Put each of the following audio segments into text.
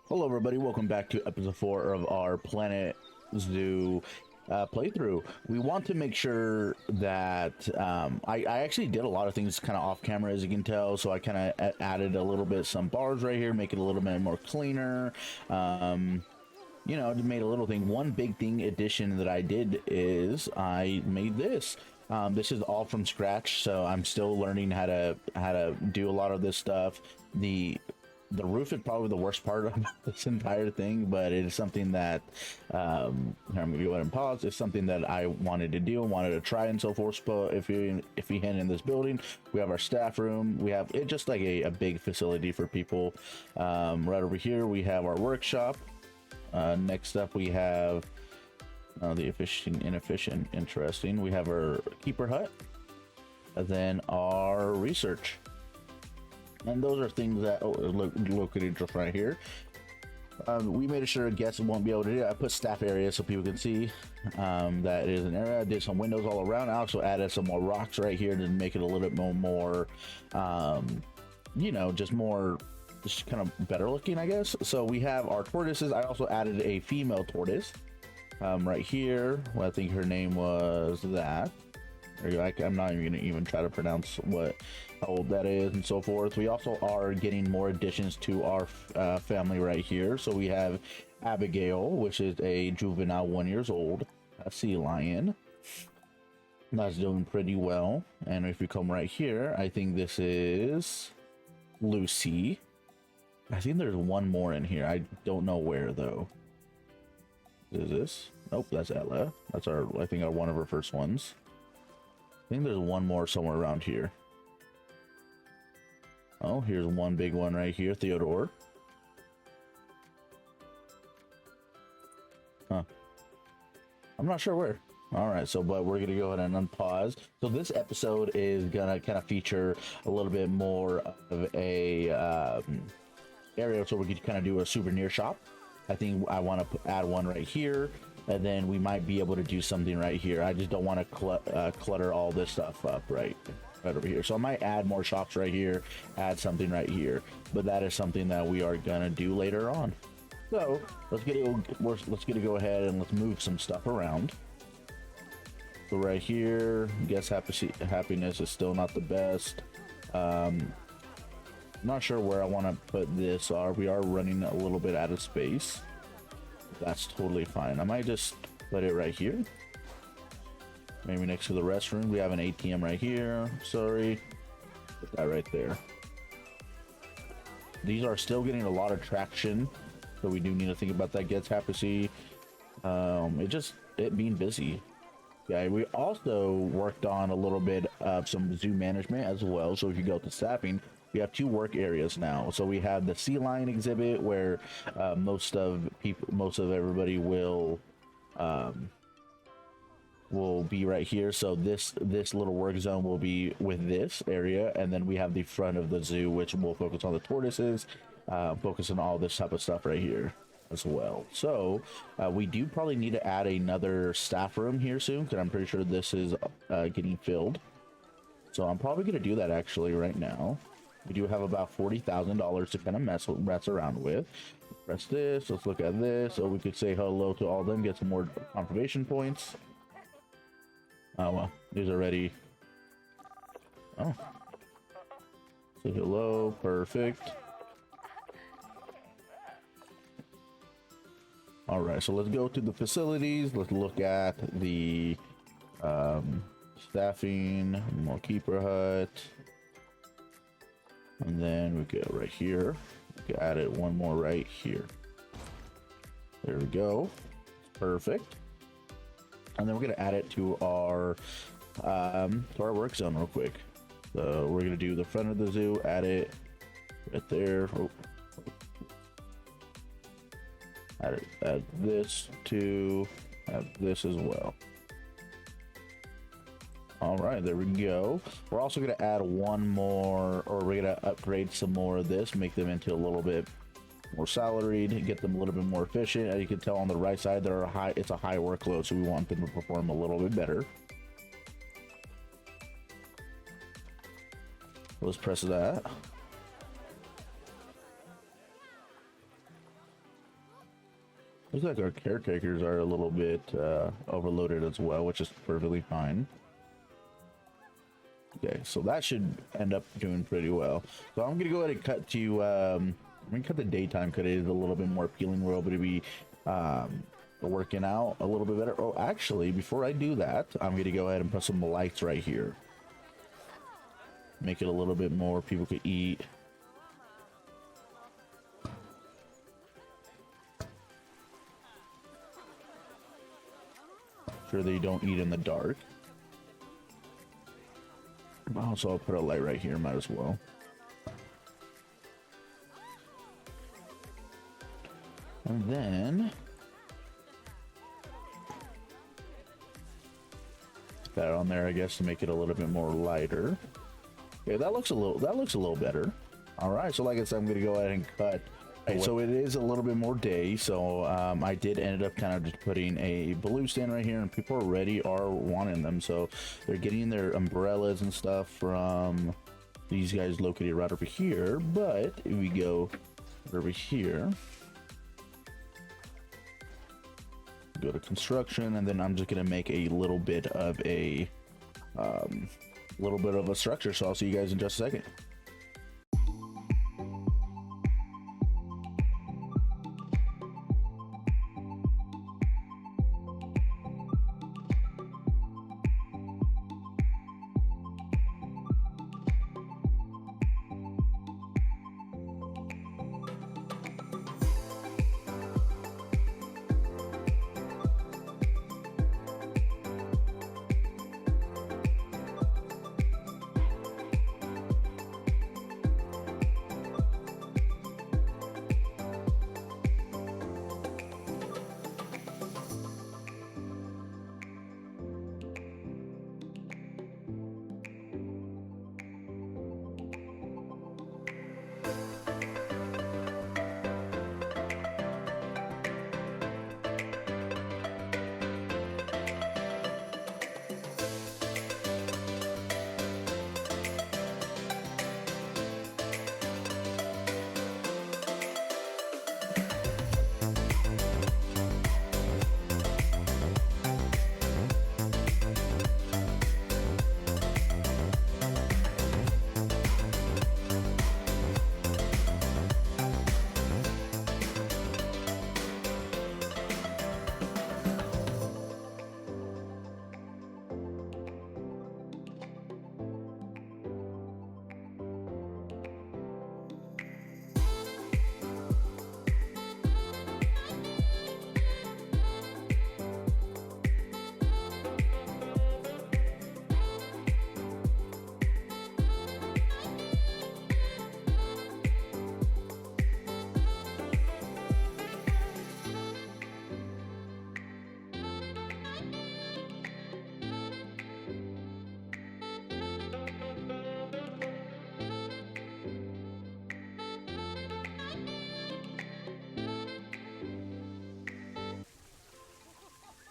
Hello, everybody. Welcome back to episode 4 of our Planet Zoo playthrough. We want to make sure that I actually did a lot of things kind of off camera, as you can tell. So I kind of added a little bit some bars right here, make it a little bit more cleaner. You know, just made a little thing. One big thing addition that I did is I made this. This is all from scratch, so I'm still learning how to do a lot of this stuff. The roof is probably the worst part of this entire thing, but it is something that here, I'm gonna go ahead and pause. It's something that I wanted to do, wanted to try, and so forth. But if you head in this building, we have our staff room. We have it just like a big facility for people. Right over here, we have our workshop. Next up, we have the efficient, inefficient, interesting. We have our keeper hut, and then our research. And those are things that located just right here. We made sure guests won't be able to do it. I put staff areas so people can see that it is an area. I did some windows all around. I also added some more rocks right here to make it a little bit more you know, just kind of better looking, I guess. So we have our tortoises. I also added a female tortoise right here. Well, I think her name was that. I'm not even gonna try to pronounce how old that is and so forth. We also are getting more additions to our family right here. So we have Abigail, which is a juvenile 1 year old, a sea lion. That's doing pretty well. And if you come right here, I think this is Lucy. I think there's one more in here. I don't know where though. Is this? Nope, that's Ella. That's I think one of our first ones. I think there's one more somewhere around here. Oh, here's one big one right here, Theodore. Huh. I'm not sure where. All right, but we're gonna go ahead and unpause. So this episode is gonna kind of feature a little bit more of a area, so we could kind of do a souvenir shop. I think I want to add one right here. And then we might be able to do something right here. I just don't want to clutter all this stuff up right over here. So I might add more shops right here, add something right here. But that is something that we are gonna do later on. So let's go ahead and let's move some stuff around. So right here, guess happiness is still not the best. I'm not sure where I want to put this. We are running a little bit out of space. That's totally fine. I might just put it right here. Maybe next to the restroom. We have an ATM right here. Sorry. Put that right there. These are still getting a lot of traction, so we do need to think about that. Gets happy. It being busy. Yeah, we also worked on a little bit of some zoo management as well. So if you go to staffing, we have 2 work areas now. So we have the sea lion exhibit where most of everybody will be right here. So this little work zone will be with this area, and then we have the front of the zoo, which will focus on the tortoises, focus on all this type of stuff right here as well. So we do probably need to add another staff room here soon, because I'm pretty sure this is getting filled. So I'm probably gonna do that actually right now. We do have about $40,000 to kind of mess around with. Press this. Let's look at this. So we could say hello to all of them, get some more confirmation points. Oh well, these are ready. Oh, say hello. Perfect. All right, so let's go to the facilities. Let's look at the staffing, more keeper hut. And then we go right here. We can add it one more right here. There we go. Perfect. And then we're gonna add it to our work zone real quick. So we're gonna do the front of the zoo, add it right there. Oh. Add this to add this as well. All right, there we go. We're also going to add one more, or we're going to upgrade some more of this, make them into a little bit more salaried, get them a little bit more efficient. As you can tell on the right side, it's a high workload, so we want them to perform a little bit better. Let's press that. Looks like our caretakers are a little bit overloaded as well, which is perfectly fine. Okay, so that should end up doing pretty well. So I'm gonna go ahead and cut to I'm gonna cut the daytime because it is a little bit more appealing. We're able to be working out a little bit better. Oh, actually, before I do that, I'm gonna go ahead and put some lights right here. Make it a little bit more people could eat. Sure they don't eat in the dark. Also, I'll put a light right here, might as well. And then that on there, I guess, to make it a little bit more lighter. Okay, that looks a little better. All right, so like I said, I'm gonna go ahead and cut. Right, so it is a little bit more day, so I did end up kind of just putting a balloon stand right here, and people already are wanting them, so they're getting their umbrellas and stuff from these guys located right over here. But if we go over here, go to construction, and then I'm just gonna make a little bit of a structure. So I'll see you guys in just a second.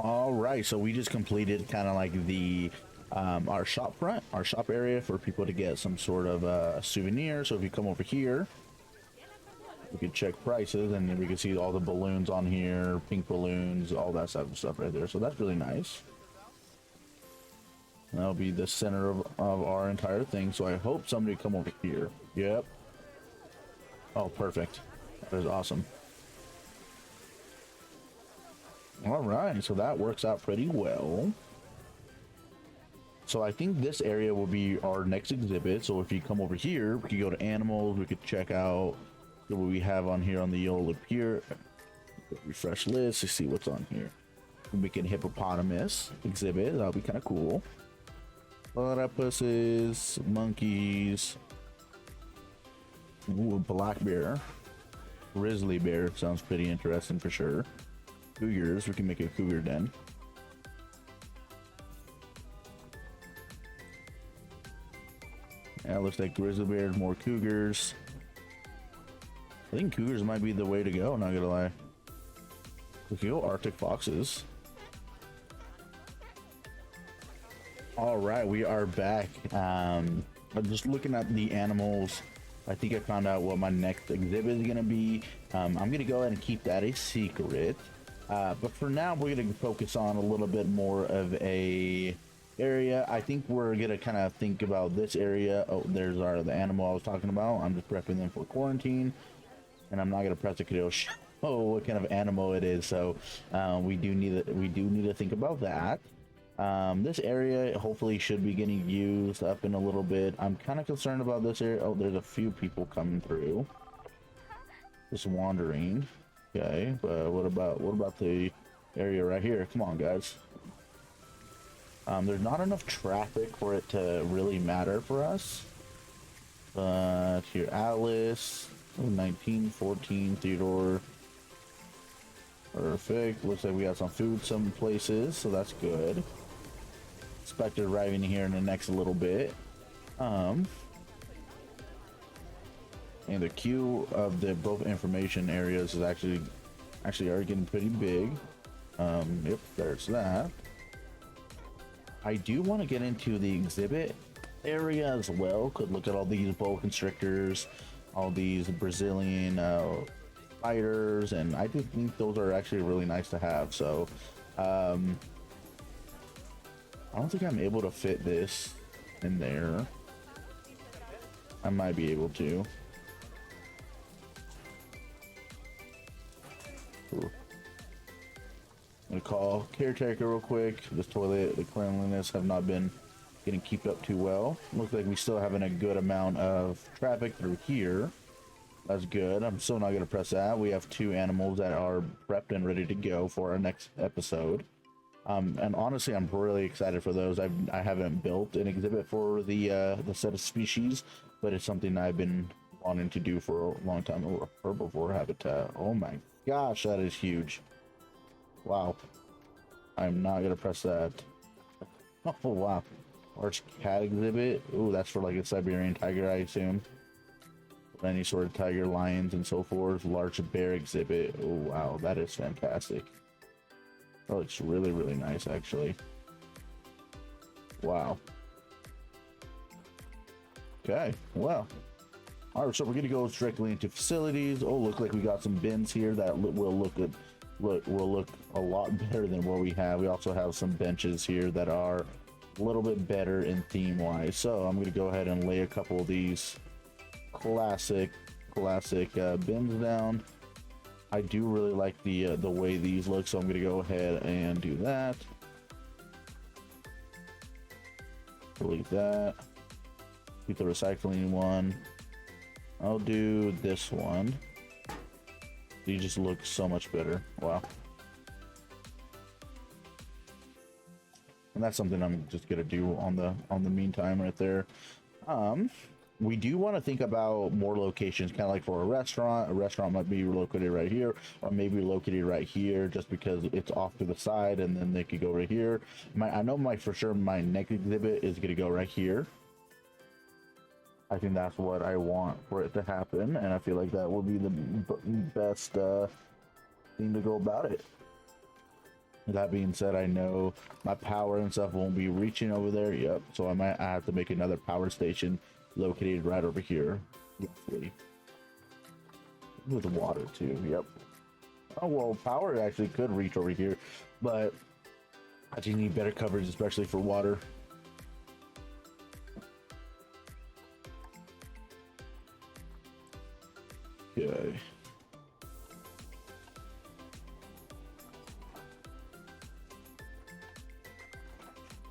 All right, so we just completed kind of like the our shop area for people to get some sort of souvenir. So if you come over here, we can check prices, and then we can see all the balloons on here, pink balloons, all that type of stuff right there. So that's really nice. That'll be the center of our entire thing. So I hope somebody come over here. Yep. Oh, perfect. That is awesome. All right, so that works out pretty well. So I think this area will be our next exhibit. So if you come over here, we can go to animals. We could check out what we have on here on the yellow here. Refresh list to see what's on here. We can hippopotamus exhibit. That'll be kind of cool. Octopuses, monkeys. Ooh, black bear. Grizzly bear sounds pretty interesting for sure. Cougars, we can make a cougar den. Yeah, it looks like grizzly bears, more cougars. I think cougars might be the way to go, not gonna lie. We can go Arctic foxes. All right, we are back. I'm just looking at the animals. I think I found out what my next exhibit is gonna be. I'm gonna go ahead and keep that a secret. But for now, we're gonna focus on a little bit more of a area. I think we're gonna kind of think about this area. Oh, there's the animal I was talking about. I'm just prepping them for quarantine, and I'm not gonna press it because it'll show what kind of animal it is. So we do need to think about that. This area hopefully should be getting used up in a little bit. I'm kind of concerned about this area. Oh, there's a few people coming through, just wandering. Okay, but what about the area right here? Come on, guys. There's not enough traffic for it to really matter for us. But here, Alice, 1914, Theodore. Perfect. Looks like we got some food some places, so that's good. Expected arriving here in the next little bit. And the queue of the both information areas is actually are getting pretty big. Yep, there's that. I do want to get into the exhibit area as well. Could look at all these boa constrictors, all these Brazilian fighters, and I do think those are actually really nice to have. So I don't think I'm able to fit this in there. I might be able to. Ooh. I'm gonna call caretaker real quick. This toilet, the cleanliness have not been getting kept up too well. Looks like we still having a good amount of traffic through here. That's good. I'm still not gonna press that. We have 2 animals that are prepped and ready to go for our next episode. And honestly, I'm really excited for those. I haven't built an exhibit for the set of species, but it's something I've been wanting to do for a long time. Oh, a herbivore habitat. Oh my gosh, that is huge. Wow. I'm not gonna press that. Oh wow. Large cat exhibit. Ooh, that's for like a Siberian tiger, I assume. Any sort of tiger, lions, and so forth. Large bear exhibit. Oh wow, that is fantastic. That looks really, really nice, actually. Wow. Okay, well. Alright, so we're gonna go strictly into facilities. Oh, look like we got some bins here that will look good. Will look a lot better than what we have. We also have some benches here that are a little bit better in theme wise. So I'm gonna go ahead and lay a couple of these classic bins down. I do really like the way these look, so I'm gonna go ahead and do that. Delete that. Keep the recycling one. I'll do this one. You just look so much better. Wow. And that's something I'm just gonna do on the meantime right there. We do want to think about more locations, kind of like for a restaurant. A restaurant might be located right here, or maybe located right here, just because it's off to the side, and then they could go right here. I know for sure my next exhibit is gonna go right here. I think that's what I want for it to happen, and I feel like that will be the best thing to go about it. That being said, I know my power and stuff won't be reaching over there. Yep, so I have to make another power station located right over here, roughly. With water too. Yep. Oh well, power actually could reach over here, but I just need better coverage, especially for water. Okay.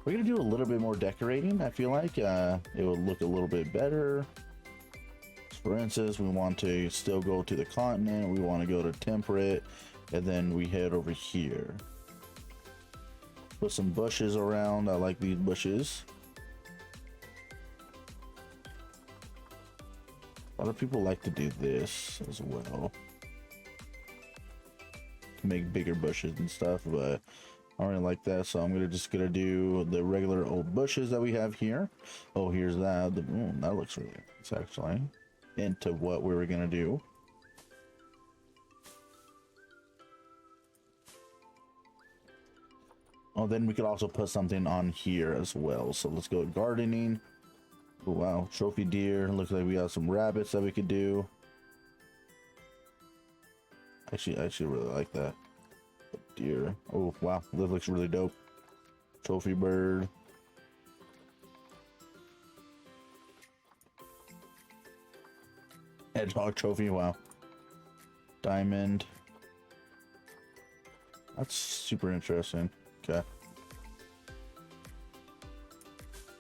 We're gonna do a little bit more decorating. I feel like it will look a little bit better. For instance, we want to still go to the continent. We want to go to temperate, and then we head over here. Put some bushes around. I like these bushes. A lot of people like to do this as well, to make bigger bushes and stuff, but I don't really like that, so I'm just gonna do the regular old bushes that we have here. Oh, here's that. That looks really nice, actually, into what we were gonna do. Oh, then we could also put something on here as well. So let's go gardening. Oh, wow, trophy deer. Looks like we got some rabbits that we could do. Actually, I actually really like that. Deer. Oh wow, that looks really dope. Trophy bird. Hedgehog trophy. Wow. Diamond. That's super interesting. Okay.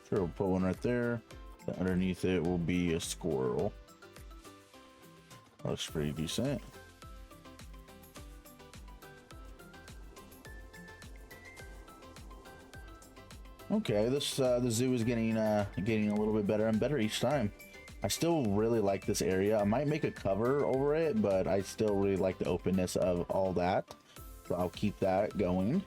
Sure, we'll put one right there. Then underneath it will be a squirrel. That looks pretty decent. Okay, this the zoo is getting getting a little bit better and better each time. I still really like this area. I might make a cover over it, but I still really like the openness of all that. So I'll keep that going.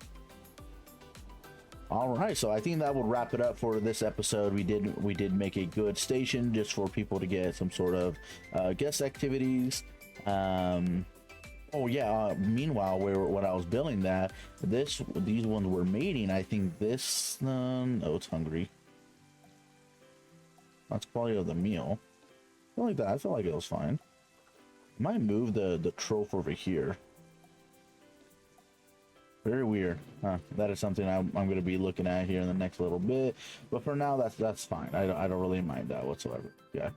All right, so I think that will wrap it up for this episode. We did make a good station just for people to get some sort of guest activities. Oh yeah. Meanwhile, when I was building that, these ones were mating. I think this. Oh, it's hungry. That's quality of the meal. I feel like that. I feel like it was fine. Might move the trophy over here. Very weird. Huh. That is something I'm going to be looking at here in the next little bit. But for now, that's fine. I don't really mind that whatsoever. Yeah.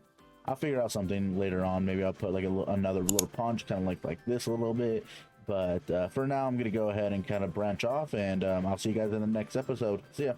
I'll figure out something later on. Maybe I'll put like another little punch, kind of like this a little bit. But for now, I'm going to go ahead and kind of branch off. And I'll see you guys in the next episode. See ya.